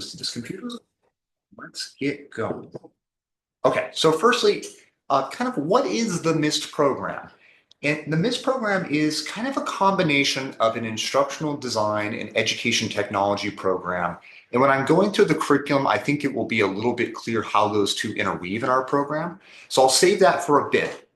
close to this computer. Let's get going. Okay, so firstly, kind of what is the MIST program? And the MIST program is kind of a combination of an instructional design and education technology program. And when I'm going through the curriculum, I think it will be a little bit clear how those two interweave in our program. So I'll save that for a bit.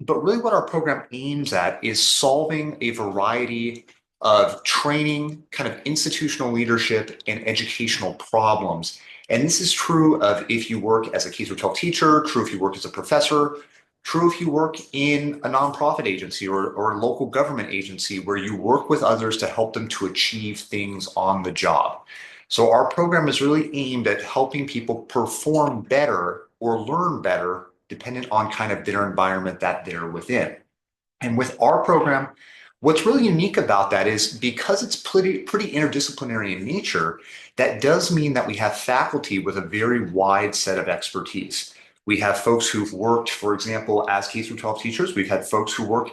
But really what our program aims at is solving a variety of training, kind of institutional leadership, and educational problems. And this is true of if you work as a K-12 teacher, true if you work as a professor, true if you work in a nonprofit agency or a local government agency where you work with others to help them to achieve things on the job. So our program is really aimed at helping people perform better or learn better dependent on kind of their environment that they're within. And with our program, what's really unique about that is because it's pretty interdisciplinary in nature, that does mean that we have faculty with a very wide set of expertise. We have folks who've worked, for example, as K-12 teachers. We've had folks who work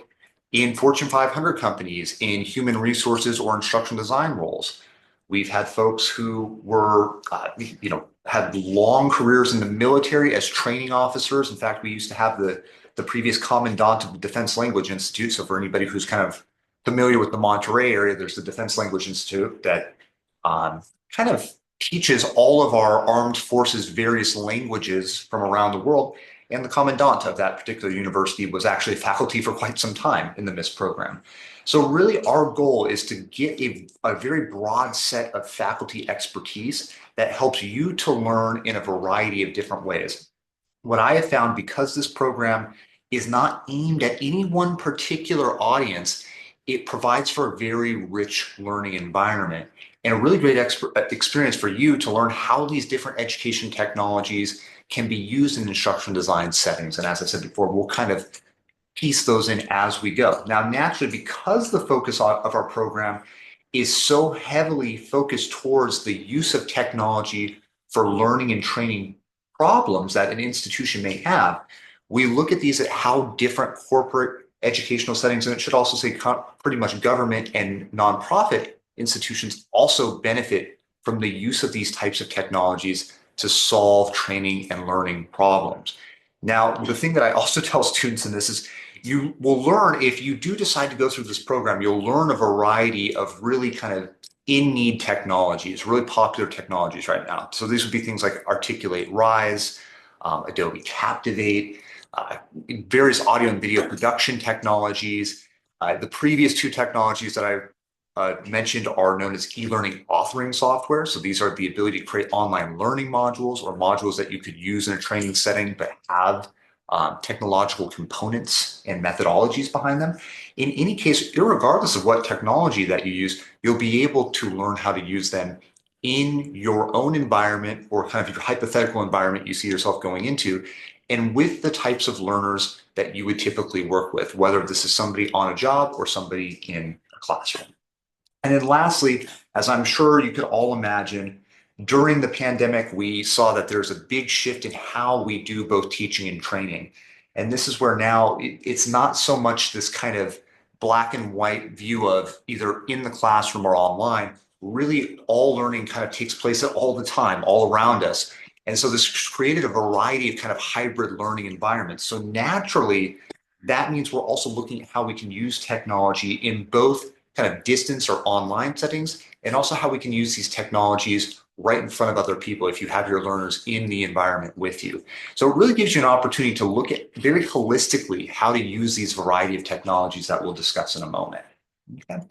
in Fortune 500 companies in human resources or instructional design roles. We've had folks who were, had long careers in the military as training officers. In fact, we used to have the previous commandant of the Defense Language Institute. So for anybody who's kind of familiar with the Monterey area, there's the Defense Language Institute that kind of teaches all of our armed forces various languages from around the world. And the commandant of that particular university was actually faculty for quite some time in the MIST program. So really our goal is to get a very broad set of faculty expertise that helps you to learn in a variety of different ways. What I have found, because this program is not aimed at any one particular audience, it provides for a very rich learning environment and a really great experience for you to learn how these different education technologies can be used in instructional design settings. And as I said before, we'll kind of piece those in as we go. Now, naturally, because the focus of our program is so heavily focused towards the use of technology for learning and training problems that an institution may have, we look at these at how different corporate educational settings, and it should also say pretty much government and nonprofit institutions also benefit from the use of these types of technologies to solve training and learning problems. Now, the thing that I also tell students in this is you will learn, if you do decide to go through this program, you'll learn a variety of really kind of in-need technologies, really popular technologies right now. So these would be things like Articulate Rise, Adobe Captivate, various audio and video production technologies. The previous two technologies that I mentioned are known as e-learning authoring software. So these are the ability to create online learning modules or modules that you could use in a training setting but have technological components and methodologies behind them. In any case, irregardless of what technology that you use, you'll be able to learn how to use them in your own environment or kind of your hypothetical environment you see yourself going into, and with the types of learners that you would typically work with, whether this is somebody on a job or somebody in a classroom. And then lastly, as I'm sure you could all imagine, during the pandemic, we saw that there's a big shift in how we do both teaching and training. And this is where now it's not so much this kind of black and white view of either in the classroom or online. Really, all learning kind of takes place all the time, all around us. And so this created a variety of kind of hybrid learning environments. So naturally, that means we're also looking at how we can use technology in both kind of distance or online settings, and also how we can use these technologies right in front of other people if you have your learners in the environment with you. So it really gives you an opportunity to look at very holistically how to use these variety of technologies that we'll discuss in a moment. Okay.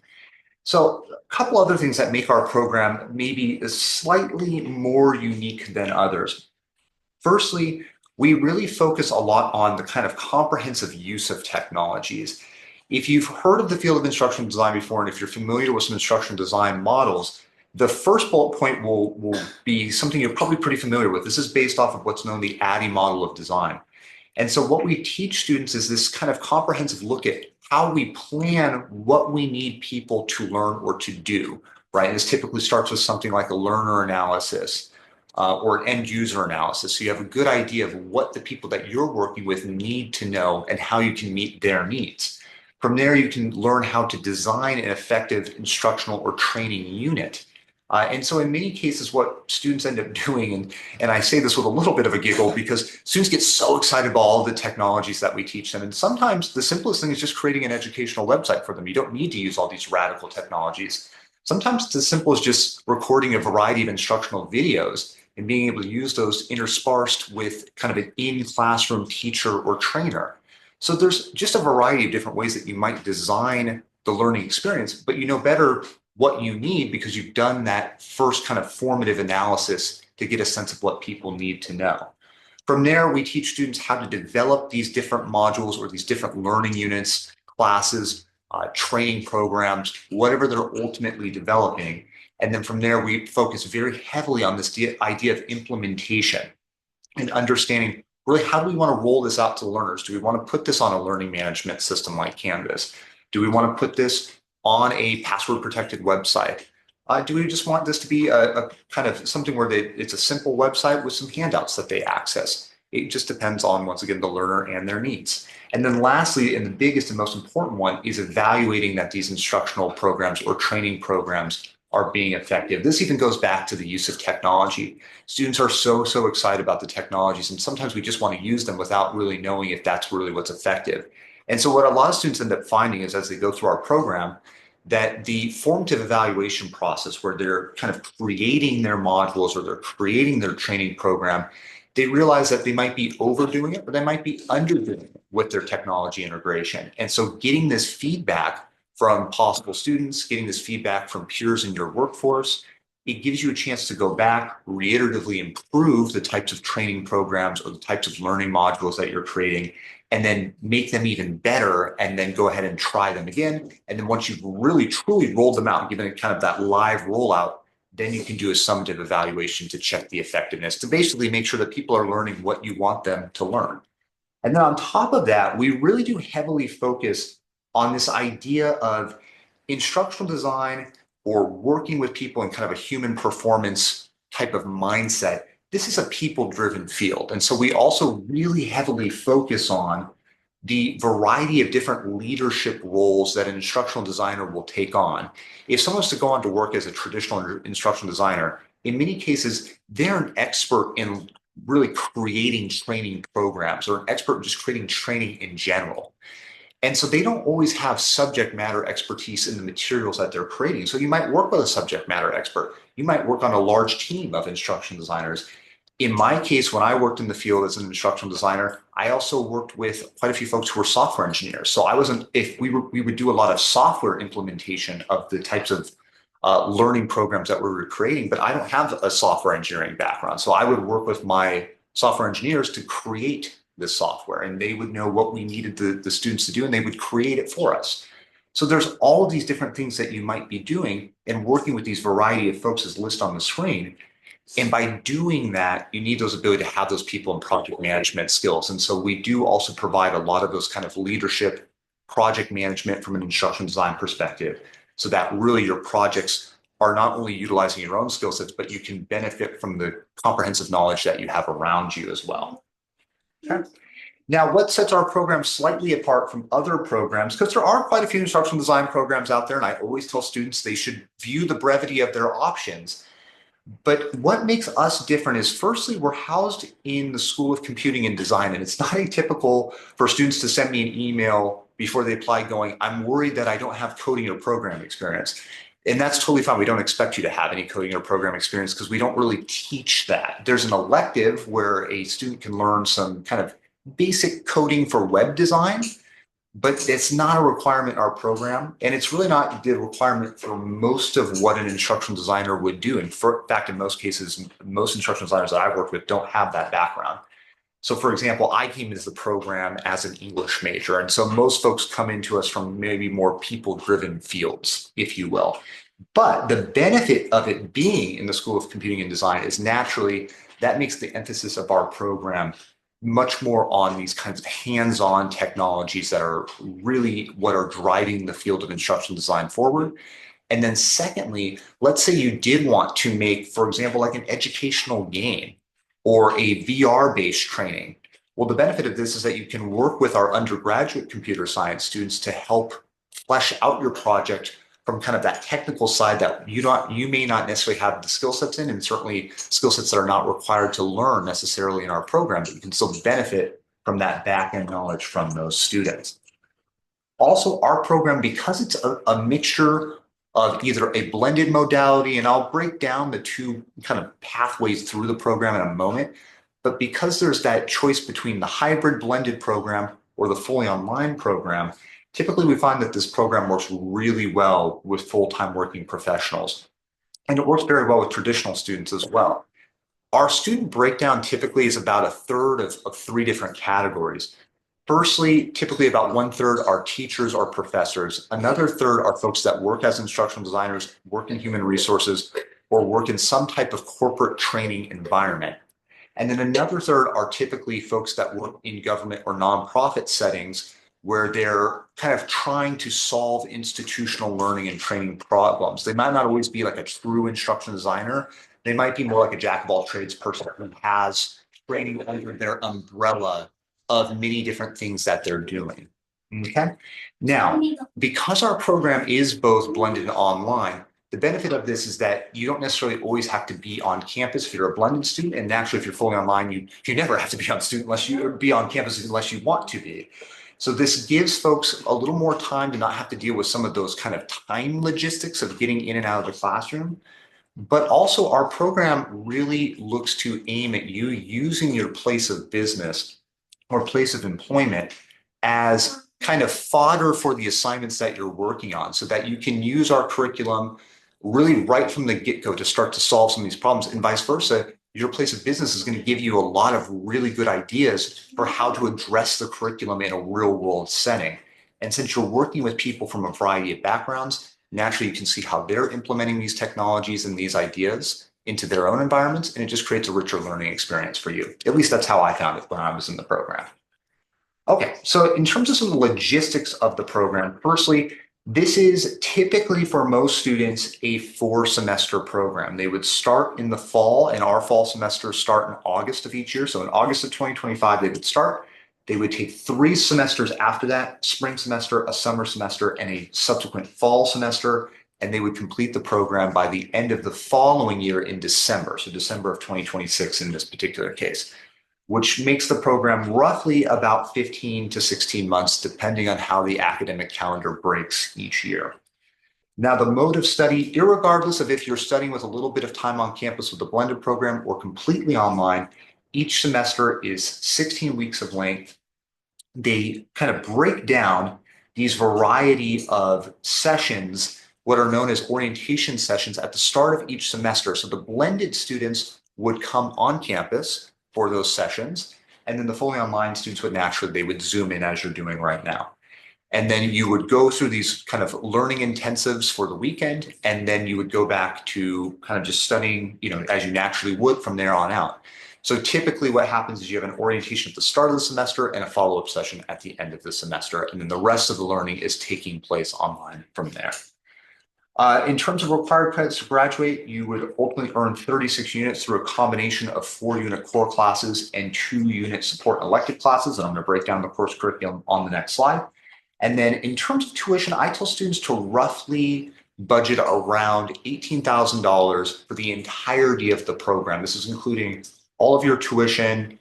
So a couple other things that make our program maybe slightly more unique than others. Firstly, we really focus a lot on the kind of comprehensive use of technologies. If you've heard of the field of instructional design before, and if you're familiar with some instructional design models, the first bullet point will be something you're probably pretty familiar with. This is based off of what's known the ADDIE model of design. And so what we teach students is this kind of comprehensive look at how we plan what we need people to learn or to do, right? And this typically starts with something like a learner analysis or an end user analysis. So you have a good idea of what the people that you're working with need to know and how you can meet their needs. From there, you can learn how to design an effective instructional or training unit. And so in many cases, what students end up doing, and I say this with a little bit of a giggle because students get so excited about all the technologies that we teach them. And sometimes the simplest thing is just creating an educational website for them. You don't need to use all these radical technologies. Sometimes it's as simple as just recording a variety of instructional videos and being able to use those interspersed with kind of an in-classroom teacher or trainer. So there's just a variety of different ways that you might design the learning experience, but you know better what you need because you've done that first kind of formative analysis to get a sense of what people need to know. From there, we teach students how to develop these different modules or these different learning units, classes, training programs, whatever they're ultimately developing. And then from there, we focus very heavily on this idea of implementation and understanding really how do we want to roll this out to learners? Do we want to put this on a learning management system like Canvas? Do we want to put this on a password protected website? Do we just want this to be a kind of something where it's a simple website with some handouts that they access? It just depends on, once again, the learner and their needs. And then lastly, and the biggest and most important one is evaluating that these instructional programs or training programs are being effective. This even goes back to the use of technology. Students are so excited about the technologies, and sometimes we just want to use them without really knowing if that's really what's effective. And so what a lot of students end up finding is as they go through our program, that the formative evaluation process where they're kind of creating their modules or they're creating their training program, they realize that they might be overdoing it or they might be underdoing it with their technology integration. And so getting this feedback from possible students, getting this feedback from peers in your workforce, it gives you a chance to go back, reiteratively improve the types of training programs or the types of learning modules that you're creating, and then make them even better, and then go ahead and try them again. And then once you've really, truly rolled them out, given it kind of that live rollout, then you can do a summative evaluation to check the effectiveness, to basically make sure that people are learning what you want them to learn. And then on top of that, we really do heavily focus on this idea of instructional design or working with people in kind of a human performance type of mindset. This is a people-driven field. And so we also really heavily focus on the variety of different leadership roles that an instructional designer will take on. If someone's to go on to work as a traditional instructional designer, in many cases, they're an expert in really creating training programs or an expert in just creating training in general. And so they don't always have subject matter expertise in the materials that they're creating. So you might work with a subject matter expert. You might work on a large team of instruction designers. In my case, when I worked in the field as an instructional designer, I also worked with quite a few folks who were software engineers. So I wasn't, if we would do a lot of software implementation of the types of learning programs that we were creating, but I don't have a software engineering background. So I would work with my software engineers to create this software, and they would know what we needed the students to do, and they would create it for us. So there's all of these different things that you might be doing and working with these variety of folks as listed on the screen. And by doing that, you need those ability to have those people and project management skills. And so we do also provide a lot of those kind of leadership, project management from an instructional design perspective, so that really your projects are not only utilizing your own skill sets, but you can benefit from the comprehensive knowledge that you have around you as well. Okay. Now, what sets our program slightly apart from other programs, because there are quite a few instructional design programs out there, and I always tell students they should view the brevity of their options. But what makes us different is, firstly, we're housed in the School of Computing and Design, and it's not atypical for students to send me an email before they apply going, I'm worried that I don't have coding or program experience. And that's totally fine. We don't expect you to have any coding or program experience because we don't really teach that. There's an elective where a student can learn some kind of basic coding for web design, but it's not a requirement in our program. And it's really not the requirement for most of what an instructional designer would do. In fact, in most cases, most instructional designers that I've worked with don't have that background. So for example, I came into the program as an English major. And so most folks come into us from maybe more people-driven fields, if you will. But the benefit of it being in the School of Computing and Design is naturally that makes the emphasis of our program much more on these kinds of hands-on technologies that are really what are driving the field of instructional design forward. And then secondly, let's say you did want to make, for example, like an educational game or a VR-based training. Well, the benefit of this is that you can work with our undergraduate computer science students to help flesh out your project from kind of that technical side that you may not necessarily have the skill sets in, and certainly skill sets that are not required to learn necessarily in our program, but you can still benefit from that back end knowledge from those students. Also, our program, because it's a mixture of either a blended modality, and I'll break down the two kind of pathways through the program in a moment, but because there's that choice between the hybrid blended program or the fully online program, typically we find that this program works really well with full-time working professionals. And it works very well with traditional students as well. Our student breakdown typically is about a third of three different categories. Firstly, typically about 1/3 are teachers or professors. Another third are folks that work as instructional designers, work in human resources, or work in some type of corporate training environment. And then another third are typically folks that work in government or nonprofit settings where they're kind of trying to solve institutional learning and training problems. They might not always be like a true instructional designer. They might be more like a jack of all trades person who has training under their umbrella of many different things that they're doing. Okay. Now, because our program is both blended and online, the benefit of this is that you don't necessarily always have to be on campus if you're a blended student. And naturally, if you're fully online, you never have to be on campus unless you want to be. So this gives folks a little more time to not have to deal with some of those kind of time logistics of getting in and out of the classroom. But also our program really looks to aim at you using your place of business or place of employment as kind of fodder for the assignments that you're working on, so that you can use our curriculum really right from the get-go to start to solve some of these problems, and vice versa. Your place of business is going to give you a lot of really good ideas for how to address the curriculum in a real world setting. And since you're working with people from a variety of backgrounds, naturally you can see how they're implementing these technologies and these ideas into their own environments, and it just creates a richer learning experience for you. At least that's how I found it when I was in the program. Okay, so in terms of some of the logistics of the program, firstly, this is typically for most students a 4-semester program. They would start in the fall, and our fall semesters start in August of each year. So in August of 2025, they would start. They would take 3 semesters after that: spring semester, a summer semester, and a subsequent fall semester. And they would complete the program by the end of the following year in December. So December of 2026 in this particular case, which makes the program roughly about 15 to 16 months, depending on how the academic calendar breaks each year. Now, the mode of study, irregardless of if you're studying with a little bit of time on campus with a blended program or completely online, each semester is 16 weeks of length. They kind of break down these variety of sessions, what are known as orientation sessions, at the start of each semester. So the blended students would come on campus for those sessions, and then the fully online students would naturally, they would Zoom in as you're doing right now. And then you would go through these kind of learning intensives for the weekend, and then you would go back to kind of just studying, as you naturally would from there on out. So typically what happens is you have an orientation at the start of the semester and a follow-up session at the end of the semester, and then the rest of the learning is taking place online from there. In terms of required credits to graduate, you would ultimately earn 36 units through a combination of 4-unit core classes and 2-unit support and elective classes. And I'm going to break down the course curriculum on the next slide. And then in terms of tuition, I tell students to roughly budget around $18,000 for the entirety of the program. This is including all of your tuition,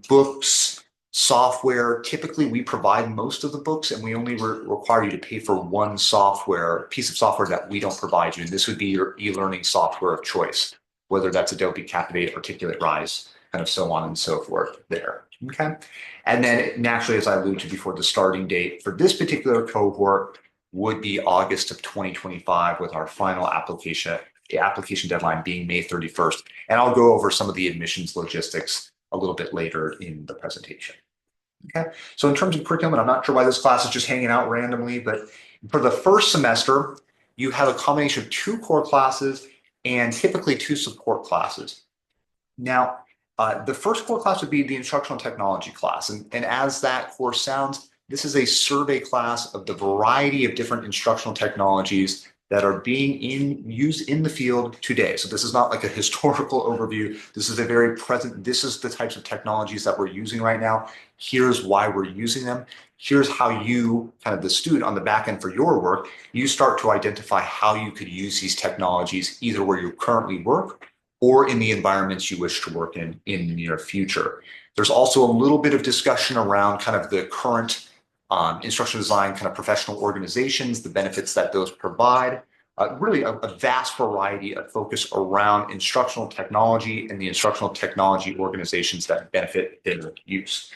books, software. Typically, we provide most of the books, and we only require you to pay for one piece of software that we don't provide you. And this would be your e-learning software of choice, whether that's Adobe Captivate, Articulate Rise, kind of so on and so forth there. Okay. And then naturally, as I alluded to before, the starting date for this particular cohort would be August of 2025, with our final application deadline being May 31st. And I'll go over some of the admissions logistics a little bit later in the presentation. Okay, so in terms of curriculum, and I'm not sure why this class is just hanging out randomly, but for the first semester, you have a combination of 2 core classes and typically 2 support classes. Now, the first core class would be the instructional technology class. And as that course sounds, this is a survey class of the variety of different instructional technologies that are being used in the field today. So this is not like a historical overview. This is a very present, this is the types of technologies that we're using right now. Here's why we're using them. Here's how you, kind of the student on the back end for your work, you start to identify how you could use these technologies either where you currently work or in the environments you wish to work in the near future. There's also a little bit of discussion around kind of the current instructional design kind of professional organizations, the benefits that those provide, really a vast variety of focus around instructional technology and the instructional technology organizations that benefit their use.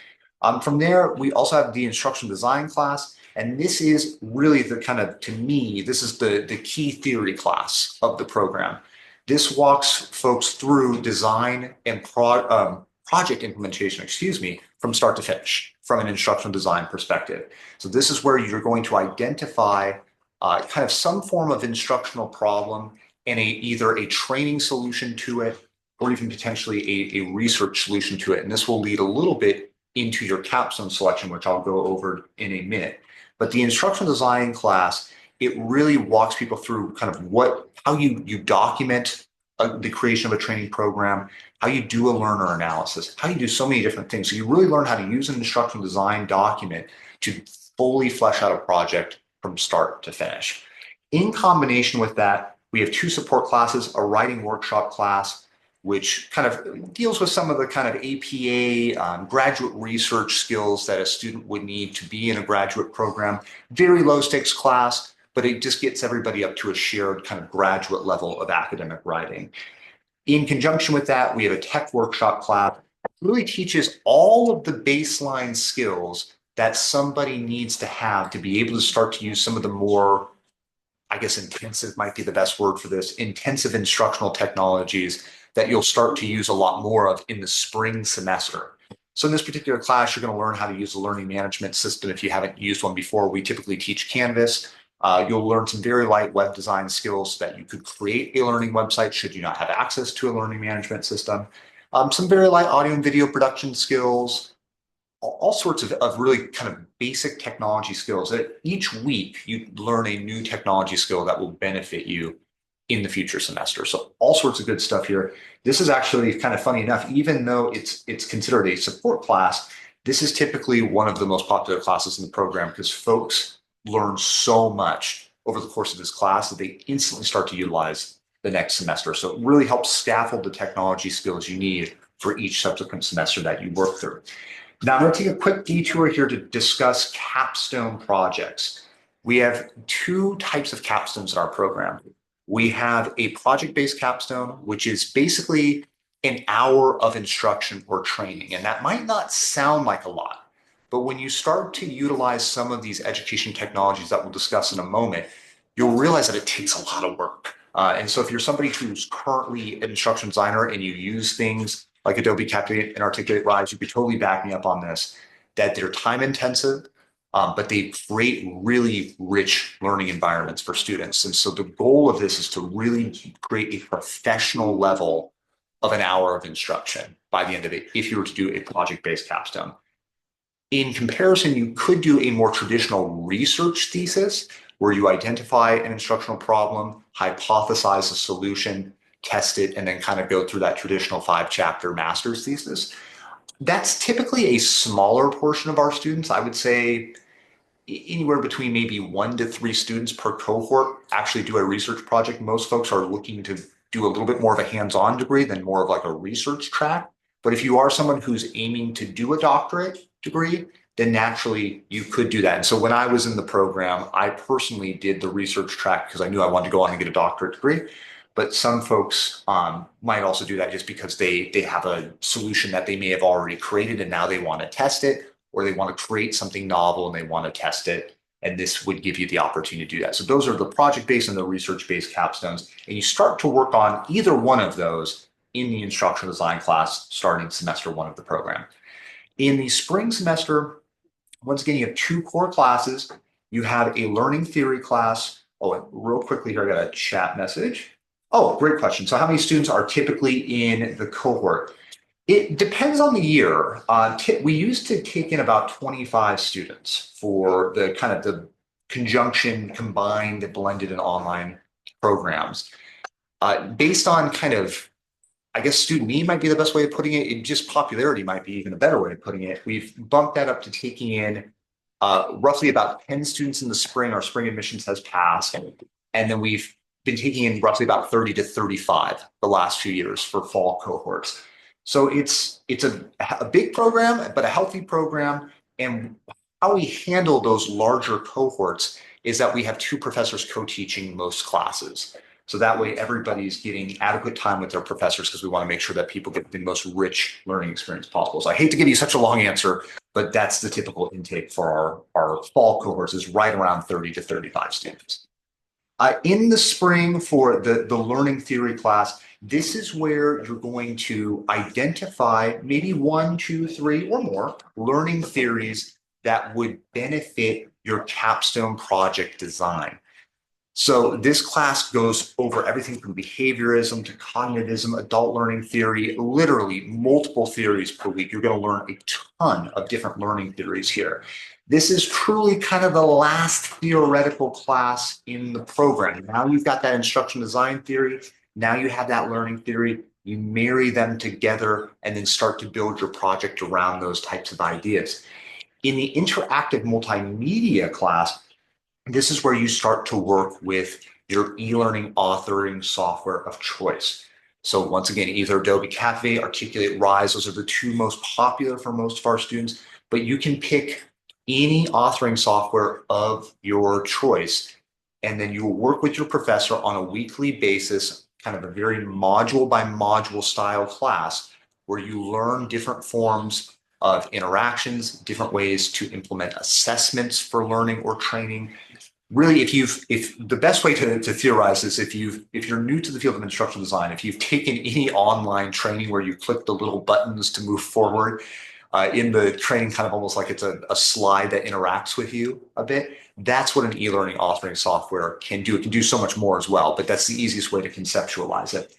From there, we also have the instructional design class, and this is really the kind of, to me, this is the key theory class of the program. This walks folks through design and project implementation, excuse me, from start to finish from an instructional design perspective. So this is where you're going to identify kind of some form of instructional problem and either a training solution to it or even potentially a research solution to it. And this will lead a little bit into your capstone selection, which I'll go over in a minute. But the instructional design class, it really walks people through kind of how you document the creation of a training program, how you do a learner analysis, how you do so many different things. So you really learn how to use an instructional design document to fully flesh out a project from start to finish. In combination with that, we have two support classes, a writing workshop class, which kind of deals with some of the kind of APA graduate research skills that a student would need to be in a graduate program. Very low stakes class, but it just gets everybody up to a shared kind of graduate level of academic writing. In conjunction with that, we have a tech workshop class that really teaches all of the baseline skills that somebody needs to have to be able to start to use some of the more, I guess intensive might be the best word for this, intensive instructional technologies that you'll start to use a lot more of in the spring semester. So in this particular class, you're going to learn how to use a learning management system if you haven't used one before. We typically teach Canvas. You'll learn some very light web design skills so that you could create a learning website should you not have access to a learning management system. Some very light audio and video production skills, all sorts of really kind of basic technology skills that each week you learn a new technology skill that will benefit you in the future semester. So all sorts of good stuff here. This is actually kind of funny enough, even though it's considered a support class, this is typically one of the most popular classes in the program because folks learn so much over the course of this class that they instantly start to utilize the next semester. So it really helps scaffold the technology skills you need for each subsequent semester that you work through. Now I'm going to take a quick detour here to discuss capstone projects. We have two types of capstones in our program. We have a project-based capstone, which is basically an hour of instruction or training. And that might not sound like a lot, but when you start to utilize some of these education technologies that we'll discuss in a moment, you'll realize that it takes a lot of work. And so if you're somebody who's currently an instruction designer and you use things like Adobe Captivate and Articulate Rise, you could totally back me up on this, that they're time intensive, but they create really rich learning environments for students. And so the goal of this is to really create a professional level of an hour of instruction by the end of it, if you were to do a project-based capstone. In comparison, you could do a more traditional research thesis where you identify an instructional problem, hypothesize a solution, test it, and then kind of go through that traditional 5-chapter master's thesis. That's typically a smaller portion of our students. I would say anywhere between maybe 1 to 3 students per cohort actually do a research project. Most folks are looking to do a little bit more of a hands-on degree than more of like a research track. But if you are someone who's aiming to do a doctorate degree, then naturally you could do that. And so when I was in the program, I personally did the research track because I knew I wanted to go on and get a doctorate degree. But some folks might also do that just because they have a solution that they may have already created and now they want to test it, or they want to create something novel and they want to test it. And this would give you the opportunity to do that. So those are the project-based and the research-based capstones. And you start to work on either one of those in the instructional design class starting semester 1 of the program. In the spring semester, once again, you have 2 core classes. You have a learning theory class. Oh, and real quickly here, I got a chat message. Oh, great question. So how many students are typically in the cohort? It depends on the year. We used to take in about 25 students for the kind of conjunction, combined, blended, and online programs. Based on kind of, I guess, student need might be the best way of putting it. Just popularity might be even a better way of putting it. We've bumped that up to taking in roughly about 10 students in the spring. Our spring admissions has passed. And then we've been taking in roughly about 30 to 35 the last few years for fall cohorts. So it's a big program, but a healthy program. And how we handle those larger cohorts is that we have 2 professors co-teaching most classes. So that way everybody's getting adequate time with their professors, because we want to make sure that people get the most rich learning experience possible. So I hate to give you such a long answer, but that's the typical intake for our fall cohorts, is right around 30 to 35 students. In the spring for the learning theory class, this is where you're going to identify maybe 1, 2, 3, or more learning theories that would benefit your capstone project design. So this class goes over everything from behaviorism to cognitivism, adult learning theory, literally multiple theories per week. You're going to learn a ton of different learning theories here. This is truly kind of the last theoretical class in the program. Now you've got that instruction design theory. Now you have that learning theory. You marry them together and then start to build your project around those types of ideas. In the interactive multimedia class, this is where you start to work with your e-learning authoring software of choice. So once again, either Adobe Captivate, Articulate, Rise, those are the 2 most popular for most of our students, but you can pick any authoring software of your choice, and then you will work with your professor on a weekly basis, kind of a very module by module style class, where you learn different forms of interactions, different ways to implement assessments for learning or training. Really, if the best way to theorize is if you're new to the field of instructional design, if you've taken any online training where you click the little buttons to move forward in the training, kind of almost like it's a slide that interacts with you a bit, that's what an e-learning authoring software can do. It can do so much more as well, but that's the easiest way to conceptualize it.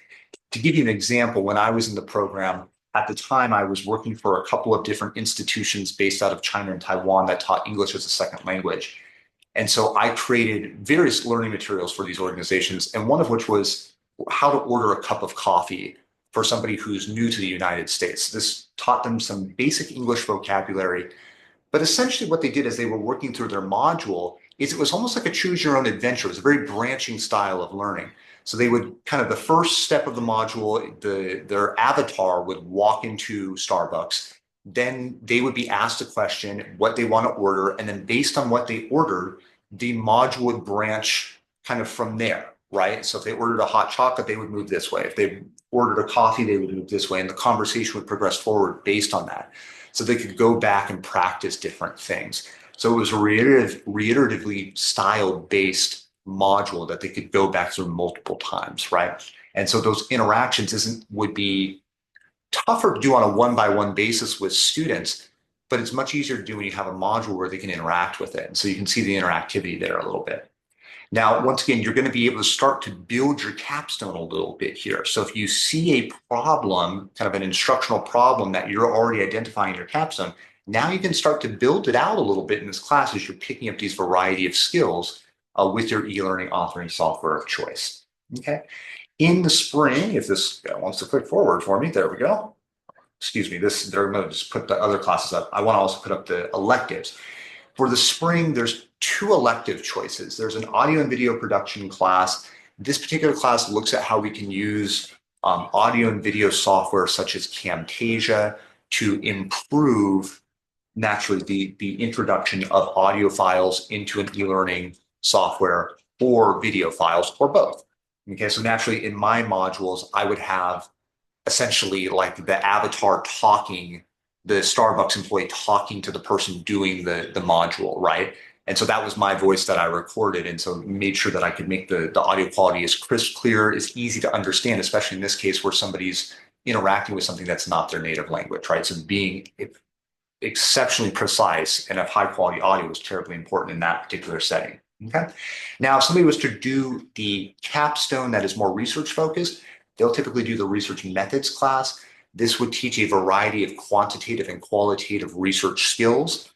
To give you an example, when I was in the program, at the time, I was working for a couple of different institutions based out of China and Taiwan that taught English as a second language. And so I created various learning materials for these organizations, and one of which was how to order a cup of coffee for somebody who's new to the United States. This taught them some basic English vocabulary, but essentially what they did as they were working through their module is it was almost like a choose your own adventure. It was a very branching style of learning. So they would kind of, the first step of the module, their avatar would walk into Starbucks. Then they would be asked a question, what they want to order. And then based on what they ordered, the module would branch kind of from there, right? So if they ordered a hot chocolate, they would move this way. If they ordered a coffee, they would move this way. And the conversation would progress forward based on that. So they could go back and practice different things. So it was a reiteratively style-based module that they could go back through multiple times, right? And so those interactions would be tougher to do on a one-by-one basis with students, but it's much easier to do when you have a module where they can interact with it. And so you can see the interactivity there a little bit. Now, once again, you're going to be able to start to build your capstone a little bit here. So if you see a problem, kind of an instructional problem that you're already identifying in your capstone, now you can start to build it out a little bit in this class as you're picking up these variety of skills with your e-learning authoring software of choice. Okay. In the spring, if this guy wants to click forward for me, there we go. Excuse me, they're going to just put the other classes up. I want to also put up the electives. For the spring, there's 2 elective choices. There's an audio and video production class. This particular class looks at how we can use audio and video software such as Camtasia to improve naturally the introduction of audio files into an e-learning software, or video files, or both. Okay, so naturally in my modules, I would have essentially like the avatar talking, the Starbucks employee talking to the person doing the module, right? And so that was my voice that I recorded. And so made sure that I could make the audio quality as crisp, clear, as easy to understand, especially in this case where somebody's interacting with something that's not their native language, right? So being exceptionally precise and of high quality audio was terribly important in that particular setting. Okay. Now, if somebody was to do the capstone that is more research focused, they'll typically do the research methods class. This would teach a variety of quantitative and qualitative research skills.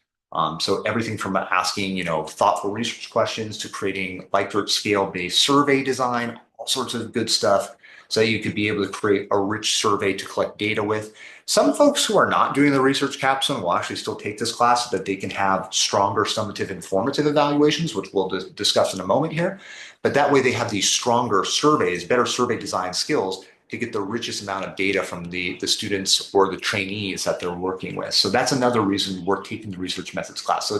So everything from asking, thoughtful research questions to creating Likert scale-based survey design, all sorts of good stuff. So that you could be able to create a rich survey to collect data with. Some folks who are not doing the research capstone will actually still take this class so that they can have stronger summative informative evaluations, which we'll discuss in a moment here. But that way they have these stronger surveys, better survey design skills to get the richest amount of data from the students or the trainees that they're working with. So that's another reason we're taking the research methods class. So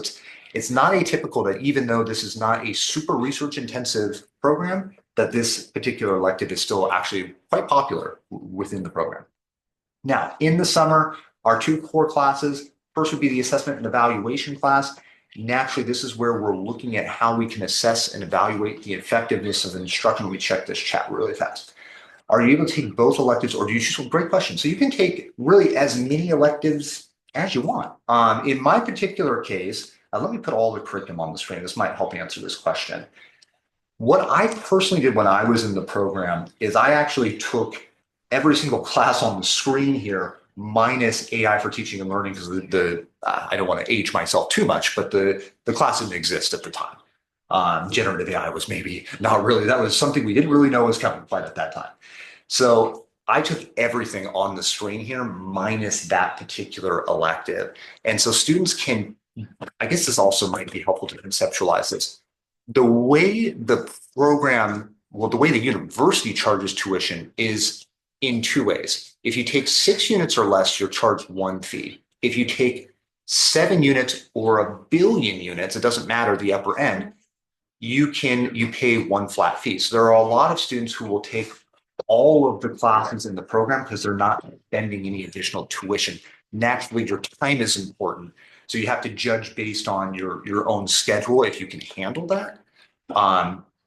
it's not atypical that even though this is not a super research intensive program, that this particular elective is still actually quite popular within the program. Now, in the summer, our two core classes, first would be the assessment and evaluation class. Naturally, this is where we're looking at how we can assess and evaluate the effectiveness of instruction. We check this chat really fast. Are you able to take both electives or do you choose? Great question. So you can take really as many electives as you want. In my particular case, let me put all the curriculum on the screen. This might help answer this question. What I personally did when I was in the program is I actually took every single class on the screen here minus AI for teaching and learning because I don't want to age myself too much, but the class didn't exist at the time. Generative AI was maybe not really, that was something we didn't really know was coming quite at that time. So I took everything on the screen here minus that particular elective. And so students can, I guess this also might be helpful to conceptualize this. The way the program, well, the way the university charges tuition is in two ways. If you take 6 units or less, you're charged one fee. If you take 7 units or 1 billion units, it doesn't matter the upper end, you pay one flat fee. So there are a lot of students who will take all of the classes in the program because they're not spending any additional tuition. Naturally, your time is important. So you have to judge based on your own schedule if you can handle that.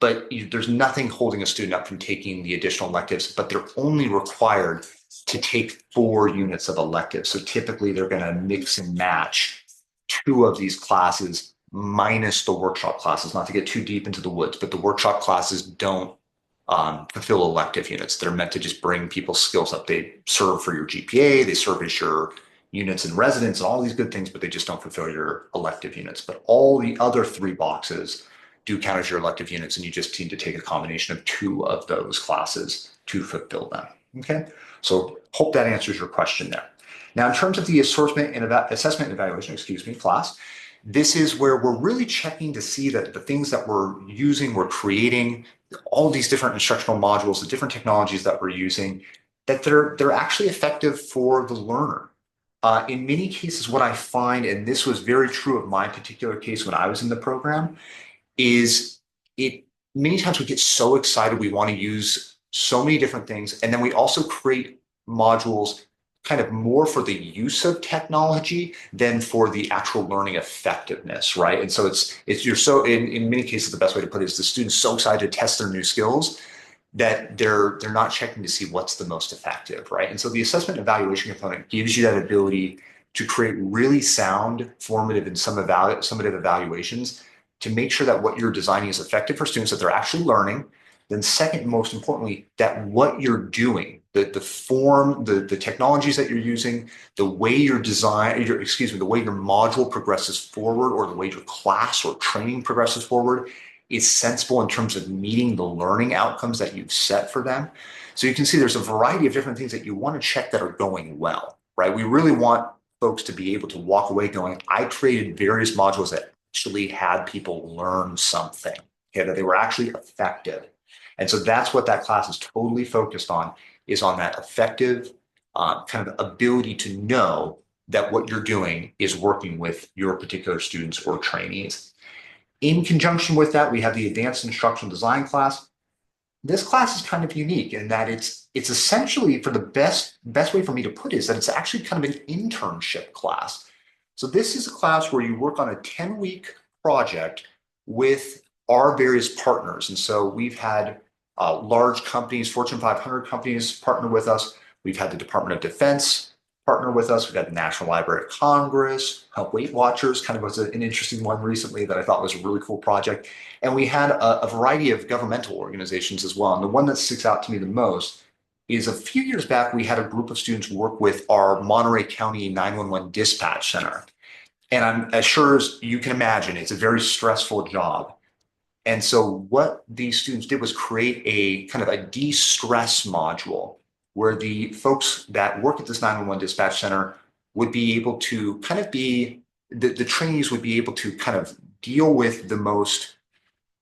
But there's nothing holding a student up from taking the additional electives, but they're only required to take 4 units of electives. So typically they're going to mix and match 2 of these classes minus the workshop classes, not to get too deep into the woods, but the workshop classes don't fulfill elective units. They're meant to just bring people's skills up. They serve for your GPA, they serve as your units in residence and all these good things, but they just don't fulfill your elective units. But all the other 3 boxes do count as your elective units, and you just need to take a combination of 2 of those classes to fulfill them. Okay, so hope that answers your question there. Now, in terms of the assessment and evaluation, class, this is where we're really checking to see that the things that we're using, we're creating, all these different instructional modules, the different technologies that we're using, that they're actually effective for the learner. In many cases, what I find, and this was very true of my particular case when I was in the program, is many times we get so excited, we want to use so many different things. And then we also create modules kind of more for the use of technology than for the actual learning effectiveness, right? And so you're so, in many cases, the best way to put it is the student's so excited to test their new skills that they're not checking to see what's the most effective, right? And so the assessment evaluation component gives you that ability to create really sound, formative, and summative evaluations to make sure that what you're designing is effective for students, that they're actually learning. Then second, most importantly, that what you're doing, the form, the technologies that you're using, the way your the way your module progresses forward, or the way your class or training progresses forward, is sensible in terms of meeting the learning outcomes that you've set for them. So you can see there's a variety of different things that you want to check that are going well, right? We really want folks to be able to walk away going, I created various modules that actually had people learn something, okay, that they were actually effective. And so that's what that class is totally focused on, is on that effective kind of ability to know that what you're doing is working with your particular students or trainees. In conjunction with that, we have the advanced instructional design class. This class is kind of unique in that it's essentially, for the best way for me to put it, is that it's actually kind of an internship class. So this is a class where you work on a 10-week project with our various partners. And so we've had large companies, Fortune 500 companies partner with us. We've had the Department of Defense partner with us. We've got the National Library of Congress, Weight Watchers kind of was an interesting one recently that I thought was a really cool project. And we had a variety of governmental organizations as well. And the one that sticks out to me the most is a few years back, we had a group of students work with our Monterey County 911 dispatch center. And I'm as sure as you can imagine, it's a very stressful job. And so what these students did was create a kind of a de-stress module where the folks that work at this 911 dispatch center would be able to kind of be, the trainees would be able to kind of deal with the most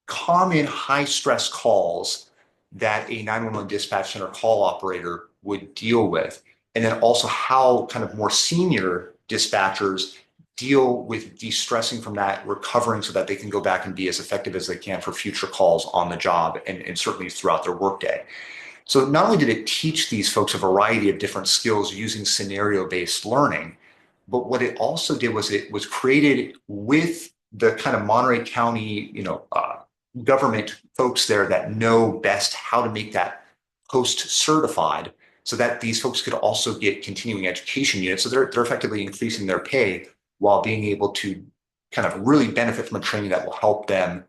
common high stress calls that a 911 dispatch center call operator would deal with. And then also how kind of more senior dispatchers deal with de-stressing from that, recovering so that they can go back and be as effective as they can for future calls on the job and certainly throughout their workday. So not only did it teach these folks a variety of different skills using scenario-based learning, but what it also did was it was created with the kind of Monterey County, government folks there that know best how to make that post certified so that these folks could also get continuing education units. So they're effectively increasing their pay while being able to kind of really benefit from a training that will help them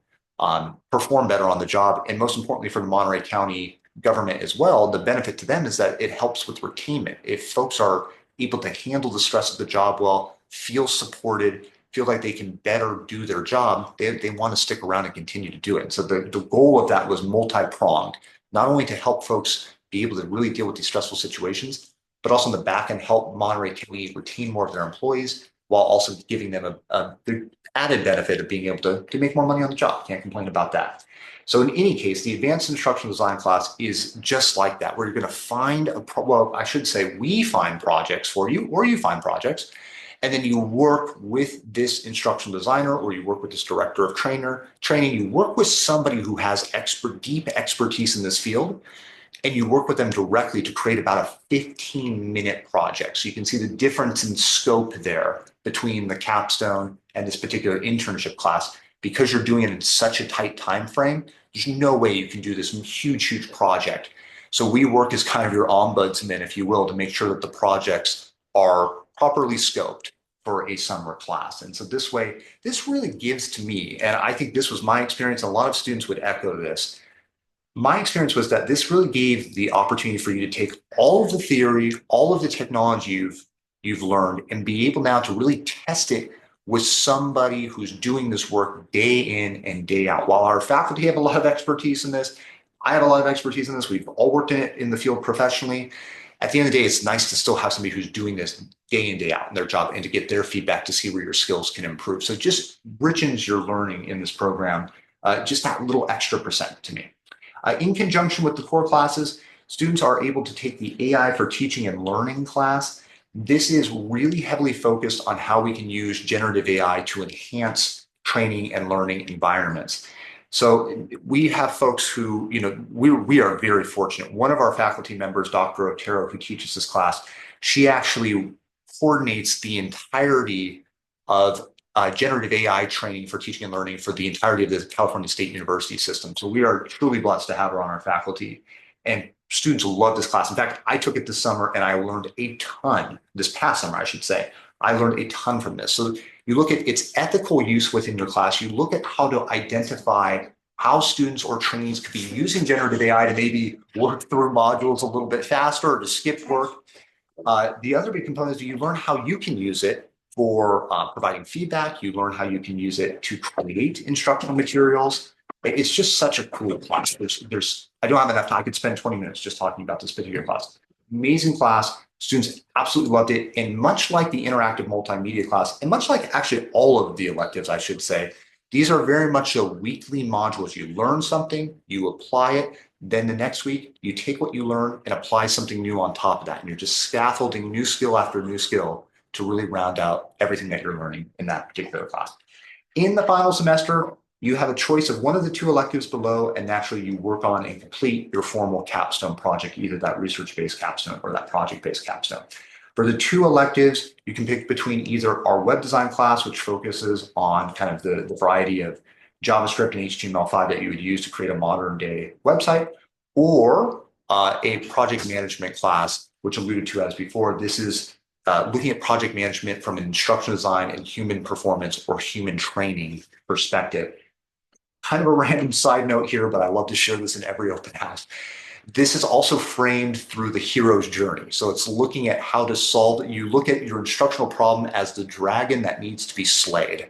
perform better on the job. And most importantly, for the Monterey County government as well, the benefit to them is that it helps with retainment. If folks are able to handle the stress of the job well, feel supported, feel like they can better do their job, they want to stick around and continue to do it. So the goal of that was multi-pronged, not only to help folks be able to really deal with these stressful situations, but also in the back end help Monterey County retain more of their employees while also giving them the added benefit of being able to make more money on the job. Can't complain about that. So in any case, the advanced instructional design class is just like that, where you're going to find well, I should say we find projects for you, or you find projects, and then you work with this instructional designer, or you work with this director of training. You work with somebody who has deep expertise in this field, and you work with them directly to create about a 15-minute project. So you can see the difference in scope there between the capstone and this particular internship class. Because you're doing it in such a tight time frame, there's no way you can do this huge project. So we work as kind of your ombudsman, if you will, to make sure that the projects are properly scoped for a summer class. And so this way, this really gives to me, and I think this was my experience, a lot of students would echo this. My experience was that this really gave the opportunity for you to take all of the theory, all of the technology you've learned, and be able now to really test it with somebody who's doing this work day in and day out. While our faculty have a lot of expertise in this, I have a lot of expertise in this. We've all worked in it in the field professionally. At the end of the day, it's nice to still have somebody who's doing this day in, day out in their job and to get their feedback to see where your skills can improve. So it just richens your learning in this program, just that little extra percent to me. In conjunction with the core classes, students are able to take the AI for teaching and learning class. This is really heavily focused on how we can use generative AI to enhance training and learning environments. So we have folks who, we are very fortunate. One of our faculty members, Dr. Otero, who teaches this class, she actually coordinates the entirety of generative AI training for teaching and learning for the entirety of the California State University system. So we are truly blessed to have her on our faculty. And students love this class. In fact, I took it this summer and I learned a ton, this past summer, I should say. I learned a ton from this. So you look at its ethical use within your class, you look at how to identify how students or trainees could be using generative AI to maybe work through modules a little bit faster or to skip work. The other big component is you learn how you can use it for providing feedback. You learn how you can use it to create instructional materials. It's just such a cool class. I don't have enough time. I could spend 20 minutes just talking about this particular class. Amazing class. Students absolutely loved it. And much like the interactive multimedia class, and much like actually all of the electives, I should say, these are very much a weekly modules. You learn something, you apply it, then the next week, you take what you learn and apply something new on top of that. And you're just scaffolding new skill after new skill to really round out everything that you're learning in that particular class. In the final semester, you have a choice of one of the two electives below, and naturally you work on and complete your formal capstone project, either that research-based capstone or that project-based capstone. For the two electives, you can pick between either our web design class, which focuses on kind of the variety of JavaScript and HTML5 that you would use to create a modern day website, or a project management class, which alluded to as before. This is looking at project management from an instructional design and human performance or human training perspective. Kind of a random side note here, but I love to share this in every open house. This is also framed through the hero's journey. So it's looking at how to solve, you look at your instructional problem as the dragon that needs to be slayed.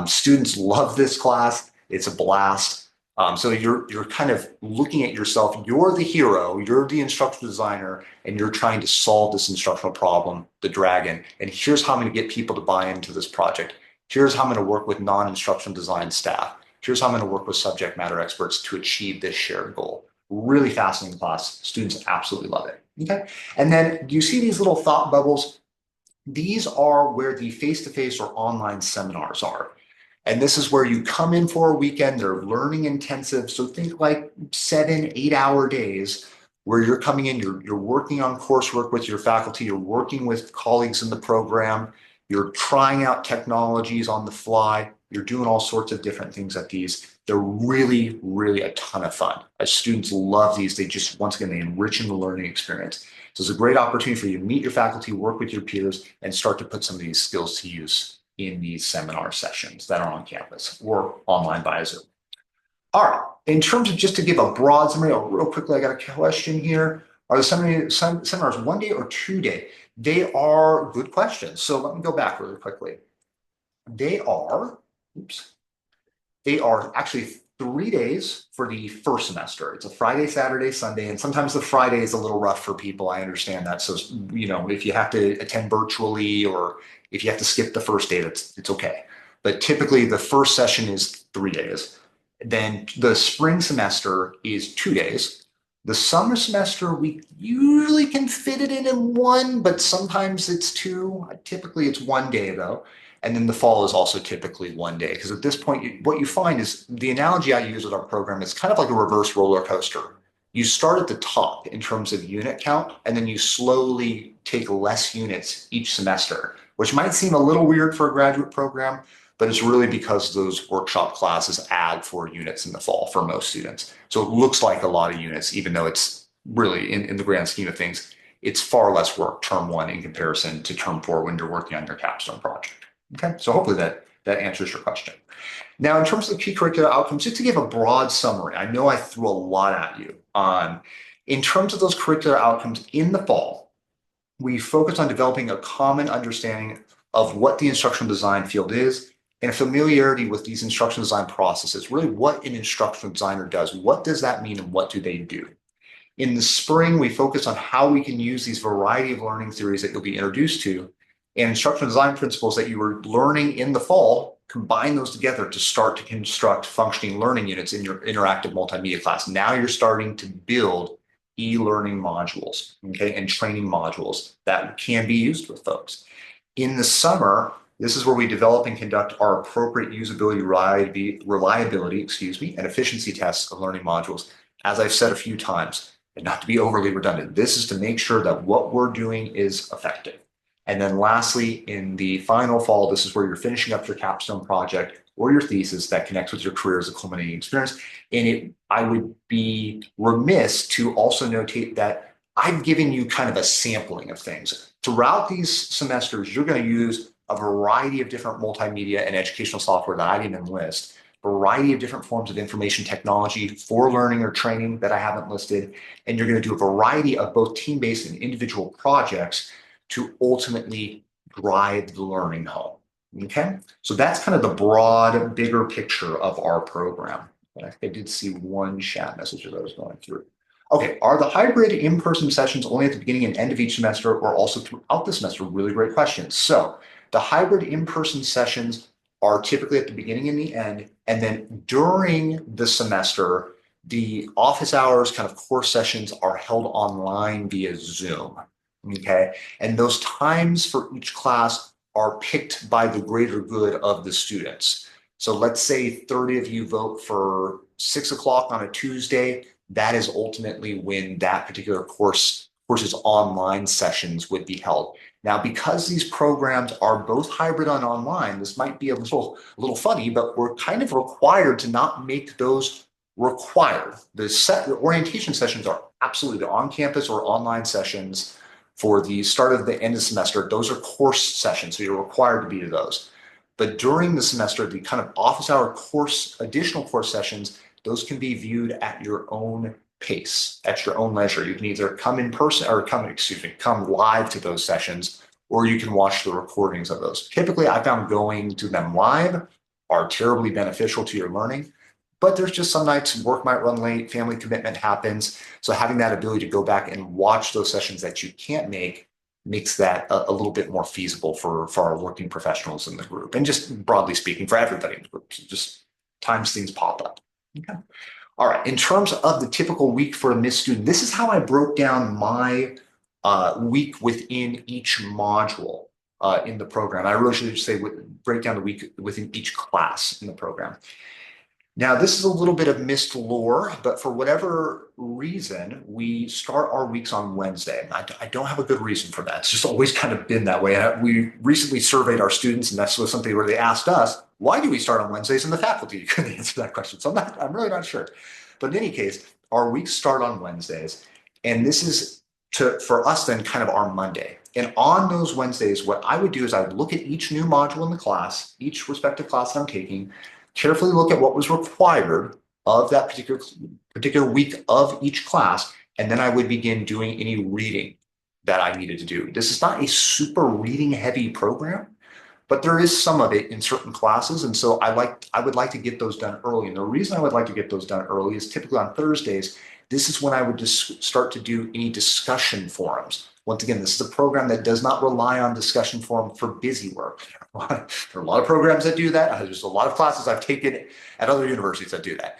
Students love this class. It's a blast. So you're kind of looking at yourself. You're the hero, you're the instructional designer, and you're trying to solve this instructional problem, the dragon. And here's how I'm going to get people to buy into this project. Here's how I'm going to work with non-instructional design staff. Here's how I'm going to work with subject matter experts to achieve this shared goal. Really fascinating class. Students absolutely love it. Okay. And then do you see these little thought bubbles? These are where the face-to-face or online seminars are. And this is where you come in for a weekend. They're learning intensive. So think like 7-8 hour days where you're coming in, you're working on coursework with your faculty, you're working with colleagues in the program, you're trying out technologies on the fly, you're doing all sorts of different things at these. They're really, really a ton of fun. As students love these, they just, once again, they enrich in the learning experience. So it's a great opportunity for you to meet your faculty, work with your peers, and start to put some of these skills to use in these seminar sessions that are on campus or online via Zoom. All right, in terms of just to give a broad summary, real quickly, I got a question here. Are the seminars 1 day or 2 day? They are good questions. So let me go back really quickly. They are, they are actually 3 days for the first semester. It's a Friday, Saturday, Sunday, and sometimes the Friday is a little rough for people. I understand that. So, if you have to attend virtually or if you have to skip the first day, it's okay. But typically the first session is 3 days. Then the spring semester is 2 days. The summer semester, we usually can fit it in one, but sometimes it's two. Typically it's 1 day though. And then the fall is also typically 1 day. Because at this point, what you find is the analogy I use with our program is kind of like a reverse roller coaster. You start at the top in terms of unit count, and then you slowly take less units each semester, which might seem a little weird for a graduate program, but it's really because those workshop classes add 4 units in the fall for most students. So it looks like a lot of units, even though it's really, in the grand scheme of things, it's far less work term 1 in comparison to term 4 when you're working on your capstone project. Okay, so hopefully that answers your question. Now, in terms of the key curricular outcomes, just to give a broad summary, I know I threw a lot at you. In terms of those curricular outcomes in the fall, we focus on developing a common understanding of what the instructional design field is and a familiarity with these instructional design processes, really what an instructional designer does. What does that mean and what do they do? In the spring, we focus on how we can use these variety of learning theories that you'll be introduced to and instructional design principles that you were learning in the fall, combine those together to start to construct functioning learning units in your interactive multimedia class. Now you're starting to build e-learning modules, okay, and training modules that can be used with folks. In the summer, this is where we develop and conduct our appropriate usability, reliability, and efficiency tests of learning modules. As I've said a few times, and not to be overly redundant, this is to make sure that what we're doing is effective. And then lastly, in the final fall, this is where you're finishing up your capstone project or your thesis that connects with your career as a culminating experience. And I would be remiss to also notate that I've given you kind of a sampling of things. Throughout these semesters, you're going to use a variety of different multimedia and educational software that I didn't list, a variety of different forms of information technology for learning or training that I haven't listed. And you're going to do a variety of both team-based and individual projects to ultimately drive the learning home. Okay, so that's kind of the broad, bigger picture of our program. I did see one chat message that I was going through. Okay, are the hybrid in-person sessions only at the beginning and end of each semester or also throughout the semester? Really great question. So the hybrid in-person sessions are typically at the beginning and the end, and then during the semester, the office hours kind of course sessions are held online via Zoom. Okay, and those times for each class are picked by the greater good of the students. So let's say 30 of you vote for 6 o'clock on a Tuesday. That is ultimately when that particular course's online sessions would be held. Now, because these programs are both hybrid and online, this might be a little funny, but we're kind of required to not make those required. The orientation sessions are absolutely the on-campus or online sessions. For the start of the end of the semester, those are course sessions, so you're required to be to those. But during the semester, the kind of office hour course, additional course sessions, those can be viewed at your own pace at your own leisure. You can either come in person or come live to those sessions, or you can watch the recordings of those. Typically, I found going to them live are terribly beneficial to your learning, but there's just some nights work might run late, family commitment happens. So having that ability to go back and watch those sessions that you can't make makes that a little bit more feasible for our working professionals in the group. And just broadly speaking, for everybody in the group, just times things pop up. Okay. All right. In terms of the typical week for a MIS student, this is how I broke down my week within each module in the program. I really should say break down the week within each class in the program. Now, this is a little bit of missed lore, but for whatever reason, we start our weeks on Wednesday. I don't have a good reason for that. It's just always kind of been that way. We recently surveyed our students, and that's something where they asked us, why do we start on Wednesdays? And the faculty couldn't answer that question. So I'm really not sure. But in any case, our weeks start on Wednesdays. And this is for us then kind of our Monday. And on those Wednesdays, what I would do is I would look at each new module in the class, each respective class that I'm taking, carefully look at what was required of that particular week of each class, and then I would begin doing any reading that I needed to do. This is not a super reading heavy program, but there is some of it in certain classes. And so I would like to get those done early. And the reason I would like to get those done early is typically on Thursdays, this is when I would just start to do any discussion forums. Once again, this is a program that does not rely on discussion forum for busy work. There are a lot of programs that do that. There's a lot of classes I've taken at other universities that do that.